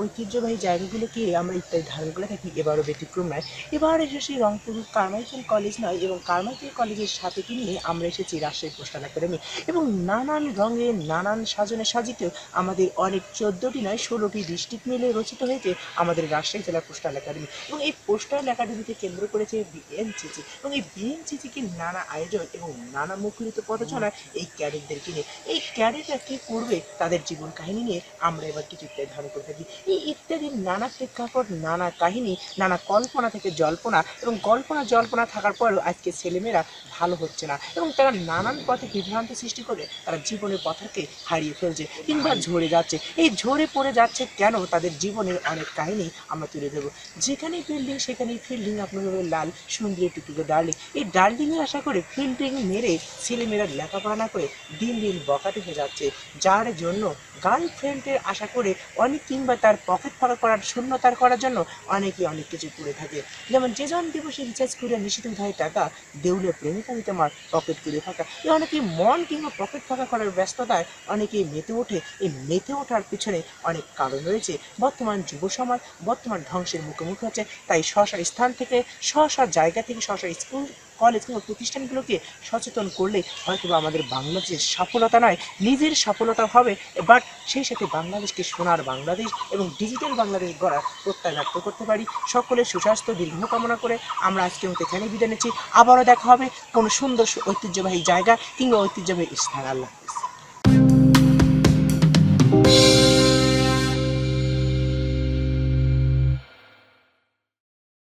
ঐতিহ্যবাহী জায়গাগুলোকে আমরা ইত্যাদি ধারণ করে থাকি, এবারও ব্যতিক্রম নয়। এবার এসেছি রংপুর কারমাইকেল কলেজ নয়, এবং কারমাইকেল কলেজের সাথে নিয়ে আমরা এসেছি রাজশাহী পোস্টাল একাডেমি। এবং নানান রঙে নানান সাজনে সাজিত আমাদের অনেক 14টি নয় 16টি ডিস্ট্রিক্ট মিলে রচিত হয়েছে আমাদের রাজশাহী জেলা পোস্টাল একাডেমি। এবং এই পোস্টাল একাডেমিতে কেন্দ্র করেছে বিএনসিসি, এবং এই বিএনসিসিকে নানা আয়োজন এবং নানা মুখরিত পদচালায় এই ক্যাডেটদেরকে নিয়ে। এই ক্যাডেটরা কী করবে তাদের জীবন কাহিনী নিয়ে আমরা এবার কিছু ইত্যাদি ধারণ করে থাকি। এই ইত্যাদির নানা প্রেক্ষাপট, নানা কাহিনী, নানা কল্পনা থেকে জল্পনা, এবং কল্পনা জল্পনা থাকার পরেও আজকে ছেলেমেয়েরা ভালো হচ্ছে না, এবং তারা নানান পথে বিভ্রান্তি সৃষ্টি করে তারা জীবনের পথকে হারিয়ে ফেলছে কিংবা ঝরে যাচ্ছে। এই ঝরে পড়ে যাচ্ছে কেন, তাদের জীবনের অনেক কাহিনী আমরা তুলে দেবো। যেখানেই বিল্ডিং সেখানেই ফিল্ডিং, আপনার লাল সুন্দরী টুকটুকে ডার্লিং। এই ডার্লিংয়ের আশা করে ফিল্ডিং মেরে ছেলেমেয়েরা লেখাপড়া না করে দিন দিন বকাটে হয়ে যাচ্ছে, যার জন্য গার্লফ্রেন্ডের আশা করে অনেক, কিংবা তার পকেট ফাঁকা করার শূন্যতার করার জন্য অনেকেই অনেক কিছু করে থাকে। যেমন যেজন দিবসে রিচার্জ করে নিষিদ্ধ উধায় টাকা, দেউলে প্রেমিকা দিতে আমার পকেট করে ফাঁকা। এই অনেকেই মন কিংবা পকেট ফাঁকা করার ব্যস্ততায় অনেকেই মেতে ওঠে। এই মেতে ওঠার পিছনে অনেক কারণ রয়েছে। বর্তমান যুব সমাজ বর্তমান ধ্বংসের মুখোমুখি হচ্ছে, তাই স্ব স্থান থেকে স্ব জায়গা থেকে স্ব স্কুল কলেজ কিংবা প্রতিষ্ঠানগুলোকে সচেতন করলে হয়তো আমাদের বাংলাদেশের সফলতা নয়, নিজের সফলতা হবে। বাট সেই সাথে বাংলাদেশকে সোনার বাংলাদেশ এবং ডিজিটাল বাংলাদেশ গড়ার প্রত্যয় ব্যক্ত করতে পারি। সকলের সুস্বাস্থ্য দীর্ঘ কামনা করে আমরা আজকের মতো এখানে বিদায় নিচ্ছি। আবারও দেখা হবে কোনো সুন্দর ঐতিহ্যবাহী জায়গা কিংবা ঐতিহ্যবাহী স্থান। আল্লাহ হাফেজ।